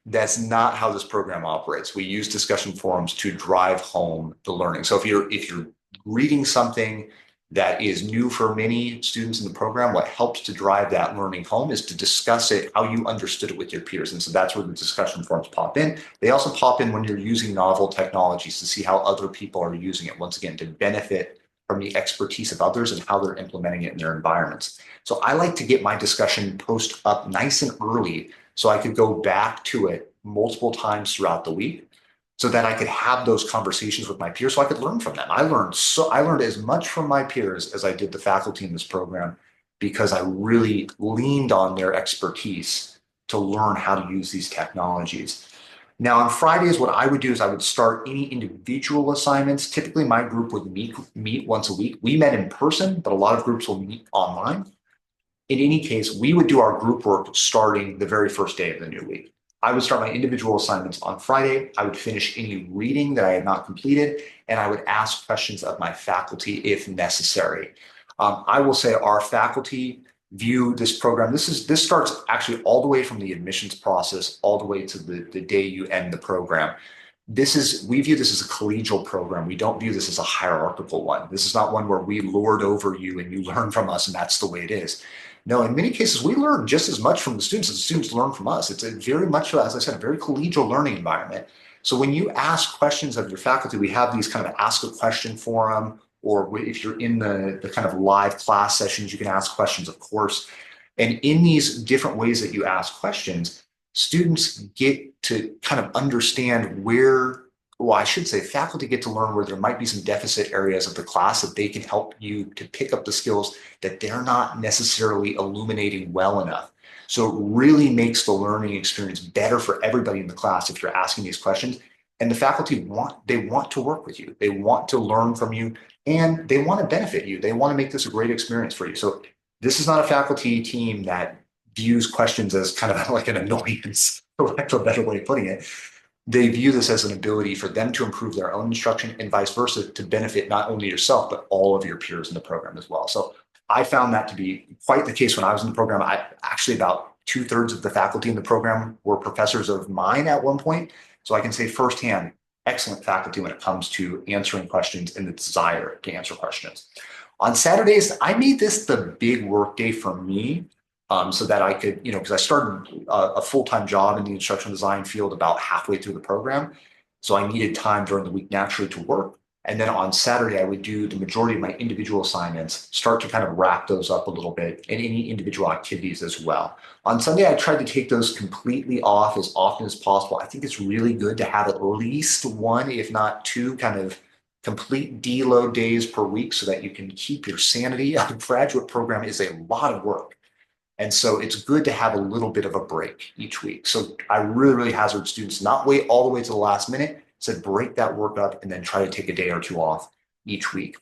That's not how this program operates. We use discussion forums to drive home the learning. So if you're reading something that is new for many students in the program, what helps to drive that learning home is to discuss it, how you understood it with your peers. And so that's where the discussion forums pop in. They also pop in when you're using novel technologies to see how other people are using it, once again, to benefit from the expertise of others and how they're implementing it in their environments. So I like to get my discussion post up nice and early so I could go back to it multiple times throughout the week, so that I could have those conversations with my peers so I could learn from them. I learned as much from my peers as I did the faculty in this program, because I really leaned on their expertise to learn how to use these technologies. Now on Fridays, what I would do is I would start any individual assignments. Typically my group would meet once a week. We met in person, but a lot of groups will meet online. In any case, we would do our group work starting the very first day of the new week. I would start my individual assignments on Friday. I would finish any reading that I had not completed, and I would ask questions of my faculty if necessary. I will say our faculty view this program. This starts actually all the way from the admissions process all the way to the day you end the program. We view this as a collegial program. We don't view this as a hierarchical one. This is not one where we lord over you and you learn from us and that's the way it is. No, in many cases, we learn just as much from the students as the students learn from us. It's a very much, as I said, a very collegial learning environment. So when you ask questions of your faculty, we have these kind of ask a question forum, or if you're in the kind of live class sessions, you can ask questions, of course. And in these different ways that you ask questions, students get to kind of understand I should say faculty get to learn where there might be some deficit areas of the class that they can help you to pick up the skills that they're not necessarily illuminating well enough. So it really makes the learning experience better for everybody in the class if you're asking these questions. And the faculty want to work with you. They want to learn from you, and they want to benefit you. They want to make this a great experience for you. So this is not a faculty team that views questions as kind of like an annoyance, for lack of a better way of putting it. They view this as an ability for them to improve their own instruction and vice versa, to benefit not only yourself, but all of your peers in the program as well. So I found that to be quite the case when I was in the program. Actually about 2/3 of the faculty in the program were professors of mine at one point. So I can say firsthand, excellent faculty when it comes to answering questions and the desire to answer questions. On Saturdays, I made this the big work day for me. So that I could, because I started a full-time job in the instructional design field about halfway through the program. So I needed time during the week naturally to work. And then on Saturday, I would do the majority of my individual assignments, start to kind of wrap those up a little bit, and any individual activities as well. On Sunday, I tried to take those completely off as often as possible. I think it's really good to have at least one, if not two, kind of complete deload days per week so that you can keep your sanity. A graduate program is a lot of work. And so it's good to have a little bit of a break each week. So I really, really hazard students not wait all the way to the last minute, said break that work up and then try to take a day or two off each week.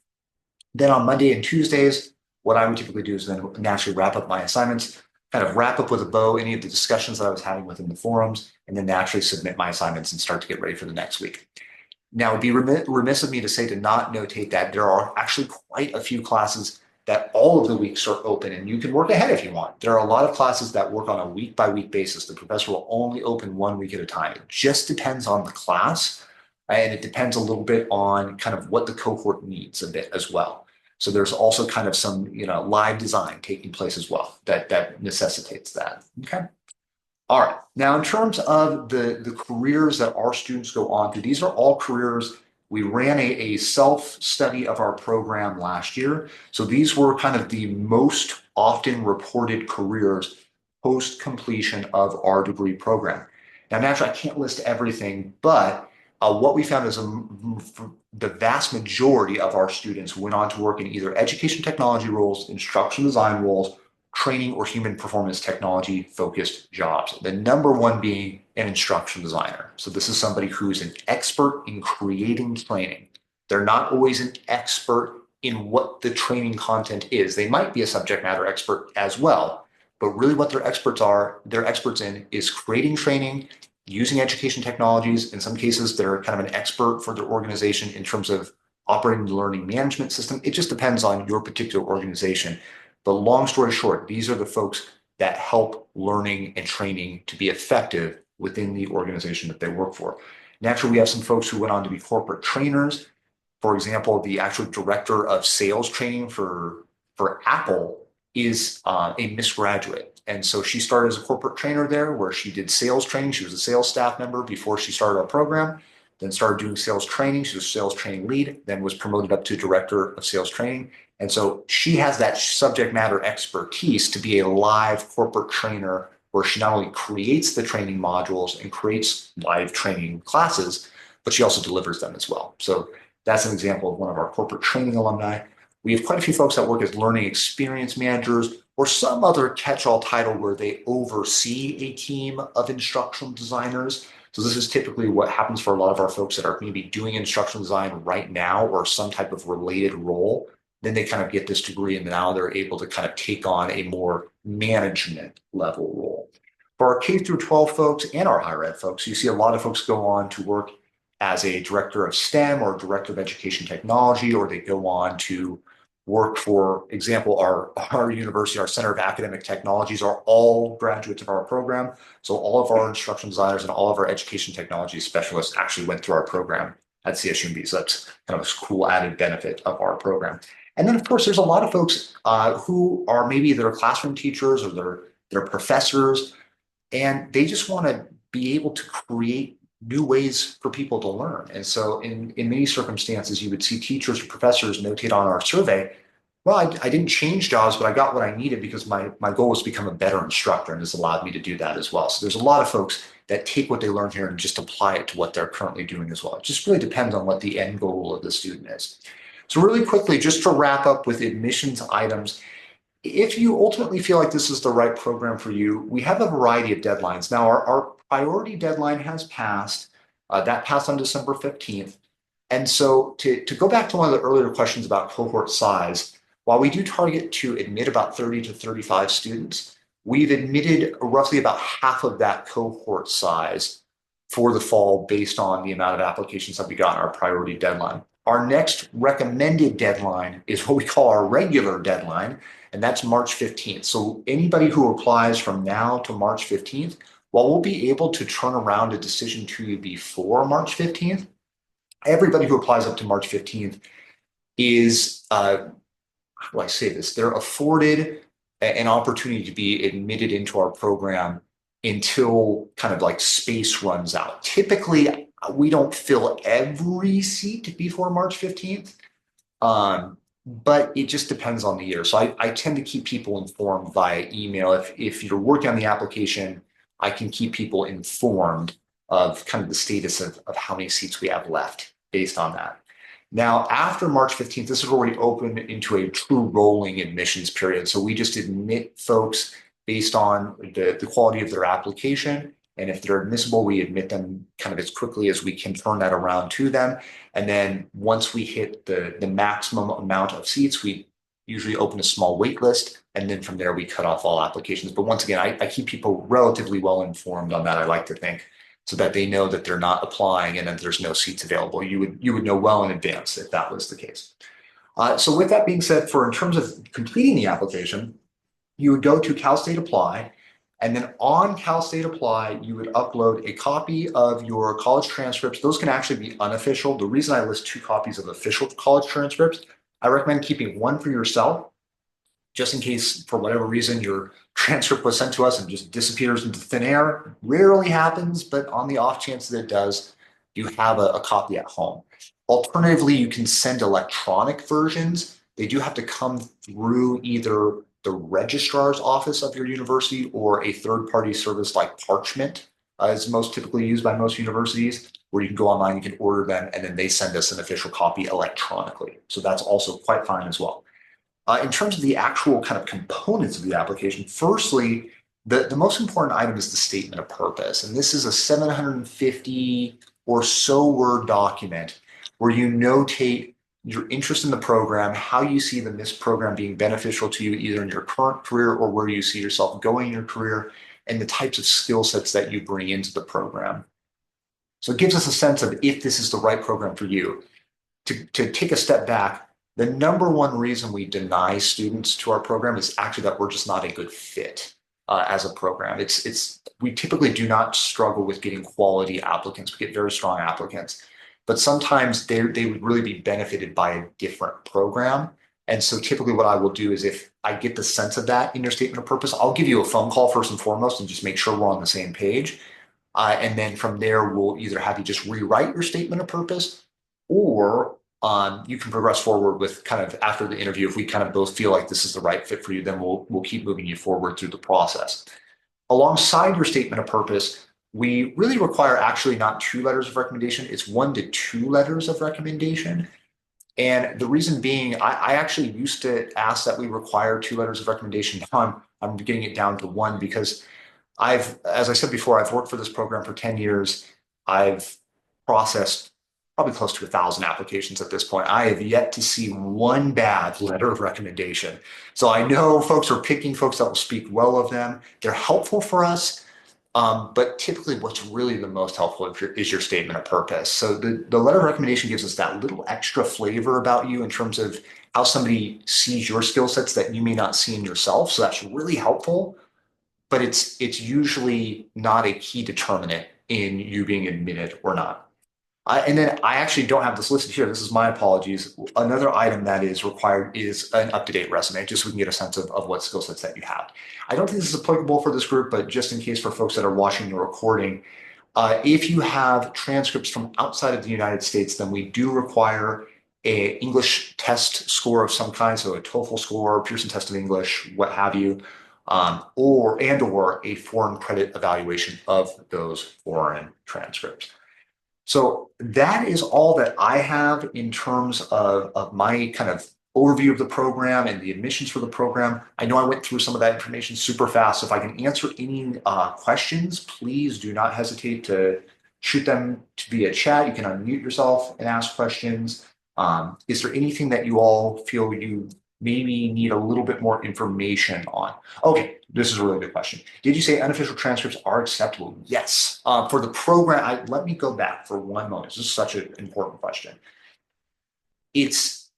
Then on Monday and Tuesdays, what I would typically do is then naturally wrap up my assignments, kind of wrap up with a bow any of the discussions that I was having within the forums, and then naturally submit my assignments and start to get ready for the next week. Now, it'd be remiss of me to say to not notate that there are actually quite a few classes that all of the weeks are open and you can work ahead if you want. There are a lot of classes that work on a week by week basis. The professor will only open 1 week at a time. It just depends on the class and it depends a little bit on kind of what the cohort needs a bit as well. So there's also kind of some, live design taking place as well that necessitates that. Okay. All right. Now, in terms of the careers that our students go on to, these are all careers. We ran a self-study of our program last year. So these were kind of the most often reported careers post-completion of our degree program. Now, naturally, I can't list everything, but what we found is the vast majority of our students went on to work in either education technology roles, instructional design roles, training or human performance technology focused jobs. The number one being an instructional designer. So this is somebody who's an expert in creating training. They're not always an expert in what the training content is. They might be a subject matter expert as well, but really what they're experts in is creating training, using education technologies. In some cases, they're kind of an expert for their organization in terms of operating the learning management system. It just depends on your particular organization. But long story short, these are the folks that help learning and training to be effective within the organization that they work for. Naturally, we have some folks who went on to be corporate trainers. For example, the actual director of sales training for Apple is a Miss Graduate. And so she started as a corporate trainer there where she did sales training. She was a sales staff member before she started our program, then started doing sales training. She was a sales training lead, then was promoted up to director of sales training. And so she has that subject matter expertise to be a live corporate trainer where she not only creates the training modules and creates live training classes, but she also delivers them as well. So that's an example of one of our corporate training alumni. We have quite a few folks that work as learning experience managers or some other catch-all title where they oversee a team of instructional designers. So this is typically what happens for a lot of our folks that are maybe doing instructional design right now or some type of related role. Then they kind of get this degree and now they're able to kind of take on a more management level role. For our K through 12 folks and our higher ed folks, you see a lot of folks go on to work as a director of STEM or director of education technology, or they go on to work, for example, our university, our Center of Academic Technologies are all graduates of our program. So all of our instructional designers and all of our education technology specialists actually went through our program at CSU. So that's kind of a cool added benefit of our program. And then, of course, there's a lot of folks who are maybe they're classroom teachers or they're professors, and they just want to be able to create new ways for people to learn. And so in many circumstances, you would see teachers or professors notate on our survey, well, I didn't change jobs, but I got what I needed because my goal was to become a better instructor, and this allowed me to do that as well. So there's a lot of folks that take what they learn here and just apply it to what they're currently doing as well. It just really depends on what the end goal of the student is. So really quickly, just to wrap up with admissions items, if you ultimately feel like this is the right program for you, we have a variety of deadlines. Now, our priority deadline has passed. That passed on December 15th. And so to go back to one of the earlier questions about cohort size, while we do target to admit about 30 to 35 students, we've admitted roughly about half of that cohort size for the fall based on the amount of applications that we got in our priority deadline. Our next recommended deadline is what we call our regular deadline, and that's March 15th. So anybody who applies from now to March 15th, while we'll be able to turn around a decision to you before March 15th, everybody who applies up to March 15th is, how do I say this? They're afforded an opportunity to be admitted into our program until kind of like space runs out. Typically, we don't fill every seat before March 15th, but it just depends on the year. So I tend to keep people informed via email. If you're working on the application, I can keep people informed of kind of the status of how many seats we have left based on that. Now, after March 15th, this is where we open into a true rolling admissions period. So we just admit folks based on the quality of their application. And if they're admissible, we admit them kind of as quickly as we can turn that around to them. And then once we hit the maximum amount of seats, we usually open a small wait list. And then from there, we cut off all applications. But once again, I keep people relatively well informed on that, I like to think, so that they know that they're not applying and that there's no seats available. You would know well in advance if that was the case. So with that being said, in terms of completing the application, you would go to Cal State Apply, and then on Cal State Apply, you would upload a copy of your college transcripts. Those can actually be unofficial. The reason I list 2 copies of official college transcripts, I recommend keeping one for yourself, just in case for whatever reason your transcript was sent to us and just disappears into thin air. Rarely happens, but on the off chance that it does, you have a copy at home. Alternatively, you can send electronic versions. They do have to come through either the registrar's office of your university or a third-party service like Parchment is most typically used by most universities, where you can go online, you can order them, and then they send us an official copy electronically. So that's also quite fine as well. In terms of the actual kind of components of the application, firstly, the most important item is the statement of purpose. And this is a 750 or so word document where you notate your interest in the program, how you see the MIST program being beneficial to you either in your current career or where you see yourself going in your career, and the types of skill sets that you bring into the program. So it gives us a sense of if this is the right program for you. To take a step back, the number one reason we deny students to our program is actually that we're just not a good fit as a program. We typically do not struggle with getting quality applicants. We get very strong applicants, but sometimes they would really be benefited by a different program. And so typically what I will do is if I get the sense of that in your statement of purpose, I'll give you a phone call first and foremost and just make sure we're on the same page. And then from there, we'll either have you just rewrite your statement of purpose, or you can progress forward with kind of after the interview. If we kind of both feel like this is the right fit for you, then we'll keep moving you forward through the process. Alongside your statement of purpose, we really require actually not 2 letters of recommendation. It's 1 to 2 letters of recommendation. And the reason being, I actually used to ask that we require 2 letters of recommendation. Now I'm getting it down to 1 because as I said before, I've worked for this program for 10 years. I've processed probably close to 1,000 applications at this point. I have yet to see 1 bad letter of recommendation. So I know folks are picking folks that will speak well of them. They're helpful for us, but typically what's really the most helpful is your statement of purpose. So the letter of recommendation gives us that little extra flavor about you in terms of how somebody sees your skill sets that you may not see in yourself. So that's really helpful, but it's usually not a key determinant in you being admitted or not. And then I actually don't have this listed here. This is my apologies. Another item that is required is an up-to-date resume, just so we can get a sense of what skill sets that you have. I don't think this is applicable for this group, but just in case for folks that are watching the recording, if you have transcripts from outside of the United States, then we do require an English test score of some kind, so a TOEFL score, Pearson test of English, what have you, or a foreign credit evaluation of those foreign transcripts. So that is all that I have in terms of my kind of overview of the program and the admissions for the program. I know I went through some of that information super fast. So if I can answer any questions, please do not hesitate to shoot them via chat. You can unmute yourself and ask questions. Is there anything that you all feel you maybe need a little bit more information on? Okay, this is a really good question. Did you say unofficial transcripts are acceptable? Yes. For the program, let me go back for one moment. This is such an important question. It's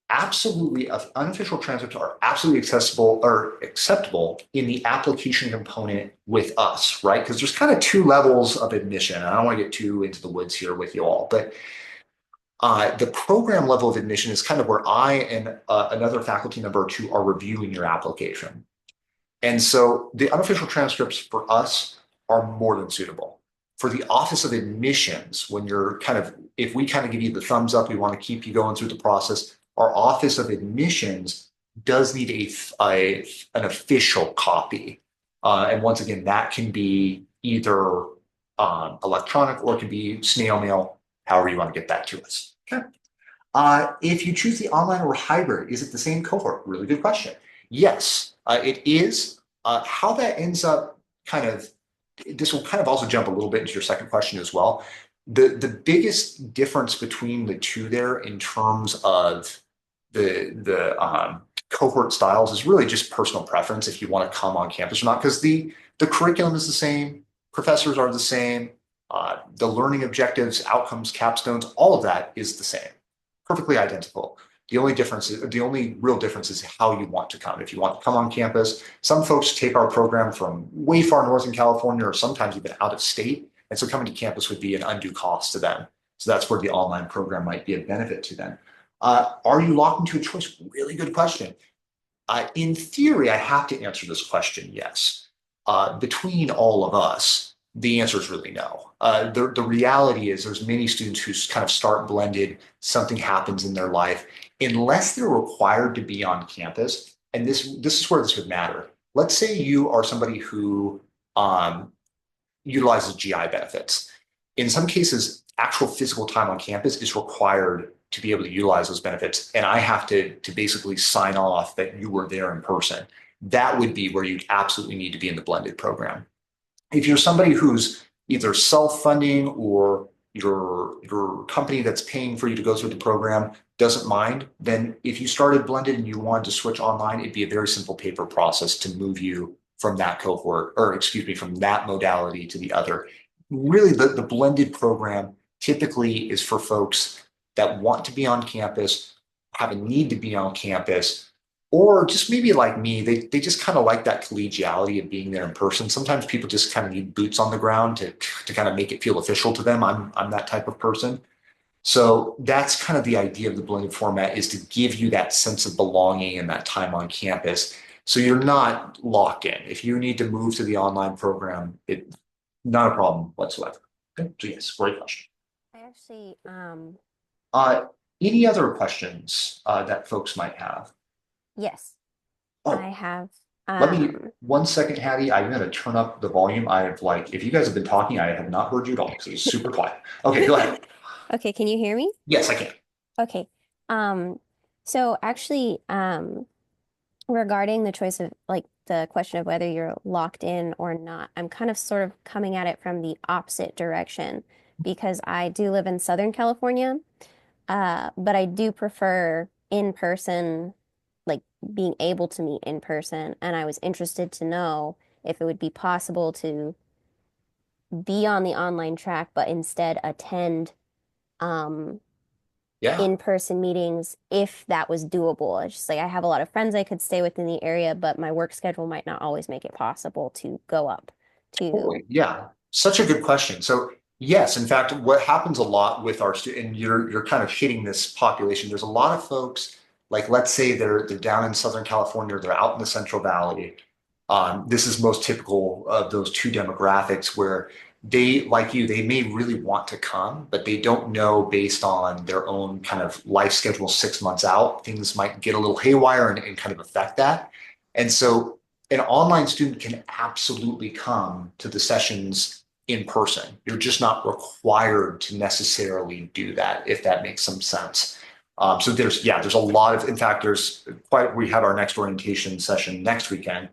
absolutely, unofficial transcripts are absolutely accessible or acceptable in the application component with us, right? Because there's kind of 2 levels of admission. I don't want to get too into the woods here with you all, but the program level of admission is kind of where I and another faculty member or 2 are reviewing your application. And so the unofficial transcripts for us are more than suitable. For the Office of Admissions, when you're if we kind of give you the thumbs up, we want to keep you going through the process, our Office of Admissions does need an official copy. And once again, that can be either electronic or it can be snail mail, however you want to get that to us. Okay. If you choose the online or hybrid, is it the same cohort? Really good question. Yes, it is. How that ends up this will kind of also jump a little bit into your second question as well. The biggest difference between the two there in terms of the cohort styles is really just personal preference if you want to come on campus or not, because the curriculum is the same, professors are the same, the learning objectives, outcomes, capstones, all of that is the same, perfectly identical. The only real difference is how you want to come. If you want to come on campus, some folks take our program from way far north in California or sometimes even out of state. And so coming to campus would be an undue cost to them. So that's where the online program might be a benefit to them. Are you locked into a choice? Really good question. In theory, I have to answer this question, yes. Between all of us, the answer is really no. The reality is there's many students who kind of start blended, something happens in their life, unless they're required to be on campus, and this is where this would matter. Let's say you are somebody who utilizes GI benefits. In some cases, actual physical time on campus is required to be able to utilize those benefits. And I have to basically sign off that you were there in person. That would be where you absolutely need to be in the blended program. If you're somebody who's either self-funding or your company that's paying for you to go through the program doesn't mind, then if you started blended and you wanted to switch online, it'd be a very simple paper process to move you from that cohort, or excuse me, from that modality to the other. Really, the blended program typically is for folks that want to be on campus, have a need to be on campus, or just maybe like me, they just kind of like that collegiality of being there in person. Sometimes people just kind of need boots on the ground to kind of make it feel official to them. I'm that type of person. So that's kind of the idea of the blended format, is to give you that sense of belonging and that time on campus. So you're not locked in. If you need to move to the online program, it's not a problem whatsoever. Okay, so yes, great question. I actually, Uh, any other questions that folks might have? yes, I Oh, have, let me, um, 1 second, Hattie. I'm going to turn up the volume. I have if you guys have been talking, I have not heard you at all because it's super quiet. Okay, go ahead. okay, can you hear me? Yes, I can. Okay. Um, so actually, regarding the choice of like the question of whether you're locked in or not, I'm kind of sort of coming at it from the opposite direction because I do live in Southern California, but I do prefer in person, like being able to meet in person. And I was interested to know if it would be possible to be on the online track, but instead attend um, Yeah. in-person meetings if that was doable. It's just like I have a lot of friends I could stay with in the area, but my work schedule might not always make it possible to go up to. Totally. Yeah. Such a good question. So yes, in fact, what happens a lot with our student, and you're kind of hitting this population. There's a lot of folks, like let's say they're down in Southern California, or they're out in the Central Valley. This is most typical of those two demographics where they, like you, they may really want to come, but they don't know based on their own kind of life schedule 6 months out. Things might get a little haywire and kind of affect that. And so an online student can absolutely come to the sessions in person. You're just not required to necessarily do that, if that makes some sense. So there's a lot of, in fact, we have our next orientation session next weekend.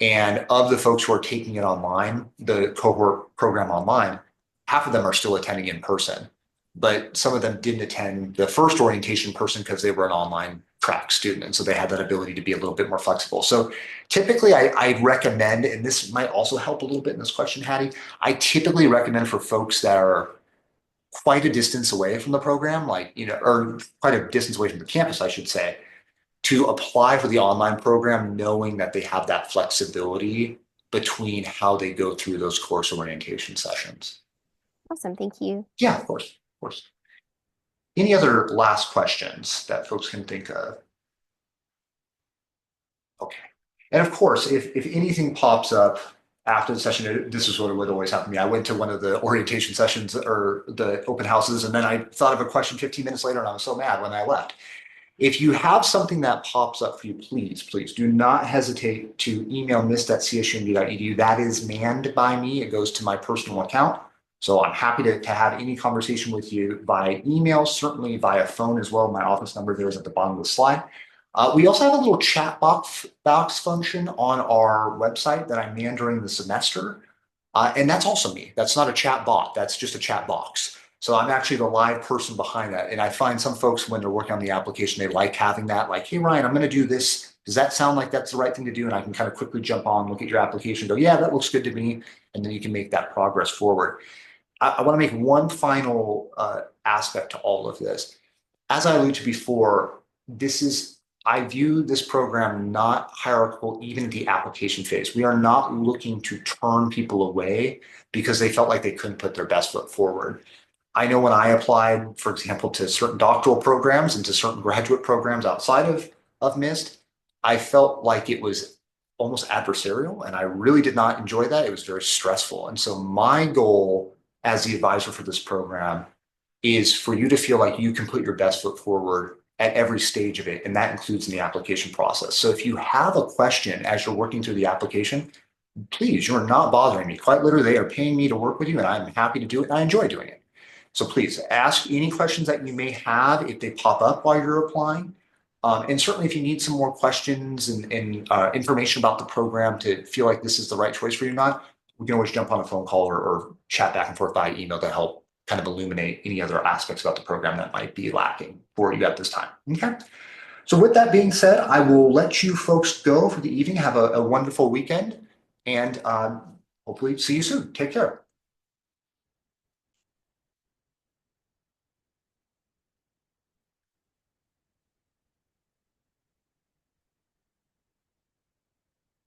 And of the folks who are taking it online, the cohort program online, half of them are still attending in person. But some of them didn't attend the first orientation person because they were an online track student. And so they had that ability to be a little bit more flexible. So typically I recommend, and this might also help a little bit in this question, Hattie, I typically recommend for folks that are quite a distance away from the program, or quite a distance away from the campus, I should say, to apply for the online program, knowing that they have that flexibility between how they go through those course orientation sessions. Awesome, thank you. Yeah, of course, of course. Any other last questions that folks can think of? Okay. And of course, if anything pops up after the session, this is what would always happen to me. I went to one of the orientation sessions or the open houses, and then I thought of a question 15 minutes later, and I was so mad when I left. If you have something that pops up for you, please do not hesitate to email mist@csumb.edu. That is manned by me. It goes to my personal account. So I'm happy to have any conversation with you via email, certainly via phone as well. My office number there is at the bottom of the slide. We also have a little chat box function on our website that I man during the semester. And that's also me. That's not a chat bot. That's just a chat box. So I'm actually the live person behind that. And I find some folks when they're working on the application, they like having that, like, hey, Ryan, I'm going to do this. Does that sound like that's the right thing to do? And I can kind of quickly jump on, look at your application, go, yeah, that looks good to me. And then you can make that progress forward. I want to make one final aspect to all of this. As I alluded to before, I view this program not hierarchical, even in the application phase. We are not looking to turn people away because they felt like they couldn't put their best foot forward. I know when I applied, for example, to certain doctoral programs and to certain graduate programs outside of MIST, I felt like it was almost adversarial, and I really did not enjoy that. It was very stressful. And so my goal as the advisor for this program is for you to feel like you can put your best foot forward at every stage of it, and that includes in the application process. So if you have a question as you're working through the application, please, you're not bothering me. Quite literally, they are paying me to work with you, and I'm happy to do it, and I enjoy doing it. So please ask any questions that you may have if they pop up while you're applying. And certainly if you need some more questions and information about the program to feel like this is the right choice for you or not, we can always jump on a phone call or chat back and forth by email to help kind of illuminate any other aspects about the program that might be lacking for you at this time. Okay. So with that being said, I will let you folks go for the evening. Have a wonderful weekend, and hopefully see you soon. Take care.